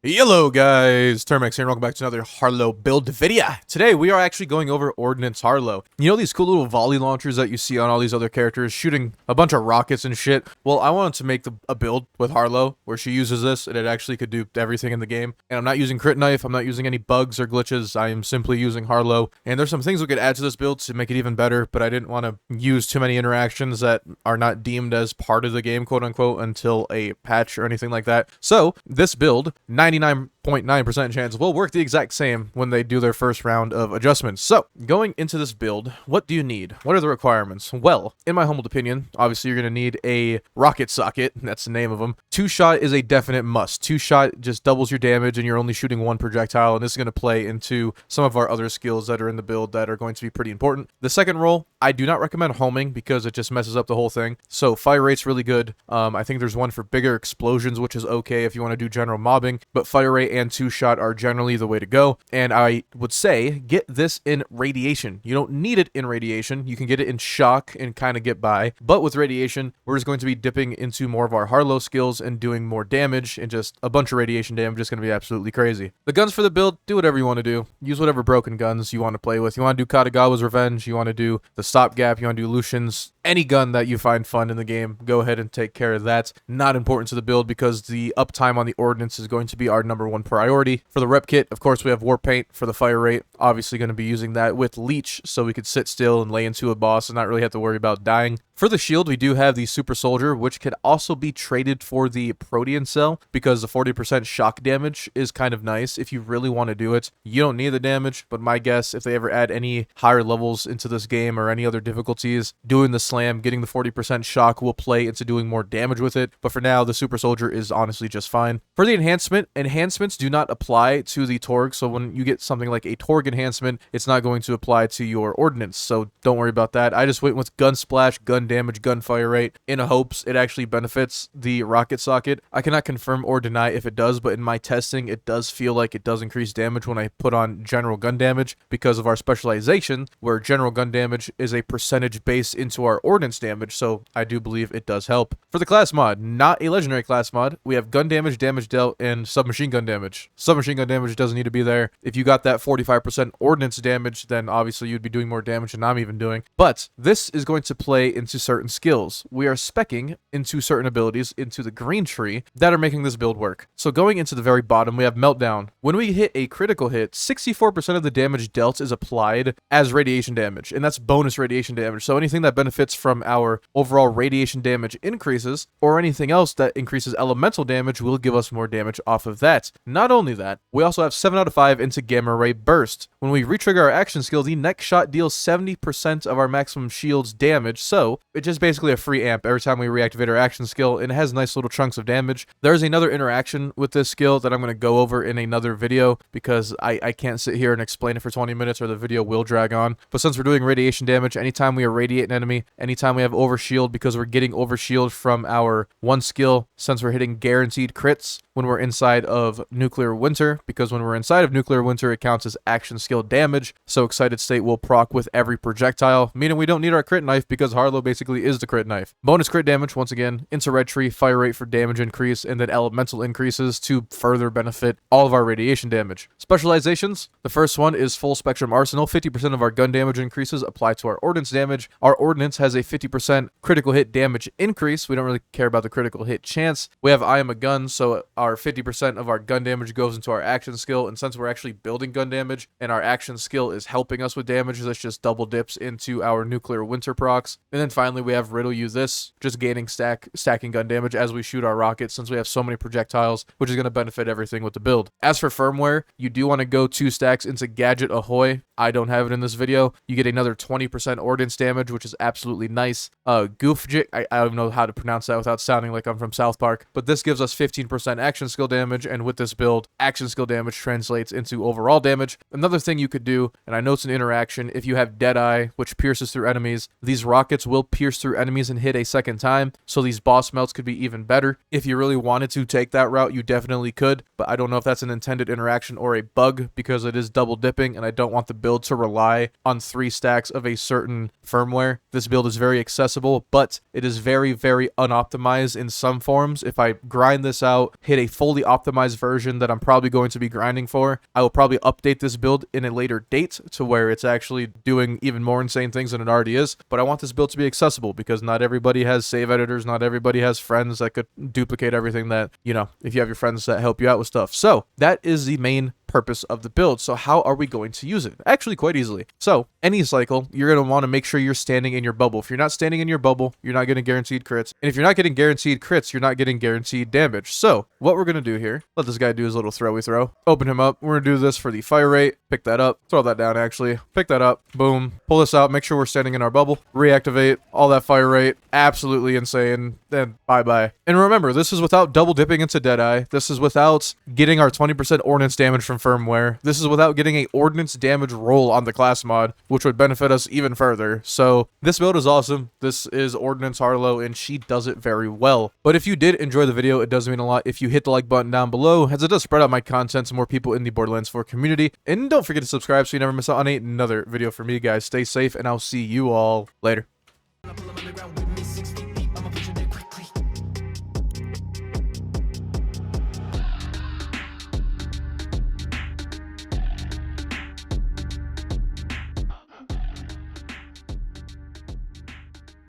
Hello guys, Termex here and welcome back to another Harlowe build video. Today we are actually going over Ordnance Harlowe. You know these cool little volley launchers that you see on all these other characters shooting a bunch of rockets and shit? Well, I wanted to make a build with Harlowe where she uses this and it actually could do everything in the game. And I'm not using crit knife, I'm not using any bugs or glitches, I am simply using Harlowe. And there's some things we could add to this build to make it even better, but I didn't want to use too many interactions that are not deemed as part of the game, quote unquote, until a patch or anything like that. So this build, 99.9% chance will work the exact same when they do their first round of adjustments. So, going into this build, what do you need? What are the requirements? Well, in my humble opinion, obviously you're going to need a rocket socket, that's the name of them. Two-shot is a definite must. Two-shot just doubles your damage and you're only shooting one projectile, and this is going to play into some of our other skills that are in the build that are going to be pretty important. The second roll, I do not recommend homing because it just messes up the whole thing. So fire rate's really good. I think there's one for bigger explosions, which is okay if you want to do general mobbing, but fire rate and two-shot are generally the way to go. And I would say get this in radiation. You don't need it in radiation. You can get it in shock and kind of get by. But with radiation, we're just going to be dipping into more of our Harlowe skills and doing more damage, and just a bunch of radiation damage is going to be absolutely crazy. The guns for the build, do whatever you want to do. Use whatever broken guns you want to play with. You want to do Katagawa's Revenge, you want to do the Stopgap, you want to do Lucian's, any gun that you find fun in the game, go ahead and take care of that. Not important to the build because the uptime on the Ordnance is going to be our number one priority. For the rep kit, of course, we have War Paint for the fire rate. Obviously going to be using that with Leech so we could sit still and lay into a boss and not really have to worry about dying. For the shield, we do have the Super Soldier, which could also be traded for the Protean Cell because the 40% shock damage is kind of nice if you really want to do it. You don't need the damage, but my guess, if they ever add any higher levels into this game or any other difficulties, doing the slam, getting the 40% shock will play into doing more damage with it. But for now, the Super Soldier is honestly just fine. For the enhancement, enhancements do not apply to the Torg, so when you get something like a Torg enhancement, it's not going to apply to your Ordnance, so don't worry about that. I just went with Gun Splash, Gun Damage, Gun Fire Rate in hopes it actually benefits the rocket socket. I cannot confirm or deny if it does, but in my testing, it does feel like it does increase damage when I put on general gun damage because of our specialization, where general gun damage is a percentage base into our Ordnance damage, so I do believe it does help. For the class mod, not a legendary class mod, we have gun damage, damage dealt, and submachine gun damage. Submachine gun damage doesn't need to be there. If you got that 45% Ordnance damage, then obviously you'd be doing more damage than I'm even doing. But this is going to play into certain skills. We are speccing into certain abilities into the green tree that are making this build work. So going into the very bottom, we have Meltdown. When we hit a critical hit, 64% of the damage dealt is applied as radiation damage, and that's bonus radiation damage. So anything that benefits from our overall radiation damage increases, or anything else that increases elemental damage will give us more damage off of that. Not only that, we also have 7 out of 5 into Gamma Ray Burst. When we retrigger our action skill, the next shot deals 70% of our maximum shield's damage, so it's just basically a free amp every time we reactivate our action skill, and it has nice little chunks of damage. There's another interaction with this skill that I'm going to go over in another video because I can't sit here and explain it for 20 minutes or the video will drag on. But since we're doing radiation damage, anytime we irradiate an enemy, anytime we have overshield because we're getting overshield from our one skill, since we're hitting guaranteed crits when we're inside of Nuclear Winter, because when we're inside of Nuclear Winter, it counts as action skill damage, so Excited State will proc with every projectile, meaning we don't need our crit knife because Harlowe basically is the crit knife. Bonus crit damage, once again, into Red Tree, fire rate for damage increase, and then elemental increases to further benefit all of our radiation damage. Specializations, the first one is Full Spectrum Arsenal. 50% of our gun damage increases apply to our Ordnance damage. Our Ordnance has a 50% critical hit damage increase. We don't really care about the critical hit chance. We have I Am a Gun, so our 50% of our gun damage goes into our action skill, and since we're actually building gun damage and our action skill is helping us with damage, this just double dips into our Nuclear Winter procs. And then finally we have Riddle You This, just gaining stacking gun damage as we shoot our rockets, since we have so many projectiles, which is going to benefit everything with the build. As for firmware, you do want to go 2 stacks into Gadget Ahoy. I don't have it in this video. You get another 20% Ordnance damage, which is absolutely nice. Goofjik, I don't know how to pronounce that without sounding like I'm from South Park, but this gives us 15% action skill damage, and with this build, action skill damage translates into overall damage. Another thing you could do, and I know it's an interaction, if you have Deadeye, which pierces through enemies, these rockets will pierce through enemies and hit a second time, so these boss melts could be even better. If you really wanted to take that route, you definitely could, but I don't know if that's an intended interaction or a bug because it is double dipping, and I don't want the build to rely on 3 stacks of a certain firmware. This build is very accessible, but it is very, very unoptimized in some forms. If I grind this out, hit a fully optimized version version that I'm probably going to be grinding for. I will probably update this build in a later date to where it's actually doing even more insane things than it already is. But I want this build to be accessible because not everybody has save editors, not everybody has friends that could duplicate everything that, you know, if you have your friends that help you out with stuff. So that is the main purpose of the build. So how are we going to use it? Actually, quite easily. So any cycle, you're going to want to make sure you're standing in your bubble. If you're not standing in your bubble, you're not getting guaranteed crits. And if you're not getting guaranteed crits, you're not getting guaranteed damage. So what we're going to do here, let this guy do his little throwy throw. Open him up. We're going to do this for the fire rate. Pick that up. Throw that down, actually. Pick that up. Boom. Pull this out. Make sure we're standing in our bubble. Reactivate. All that fire rate. Absolutely insane. Then bye-bye. And remember, this is without double dipping into Deadeye. This is without getting our 20% ordnance damage from Firmware. This is without getting a ordnance damage roll on the class mod, which would benefit us even further. So this build is awesome. This is Ordnance Harlowe, and she does it very well. But if you did enjoy the video, it does mean a lot if you hit the like button down below, as it does spread out my content to more people in the Borderlands 4 community. And don't forget to subscribe so you never miss out on another video from me, guys. Stay safe, and I'll see you all later.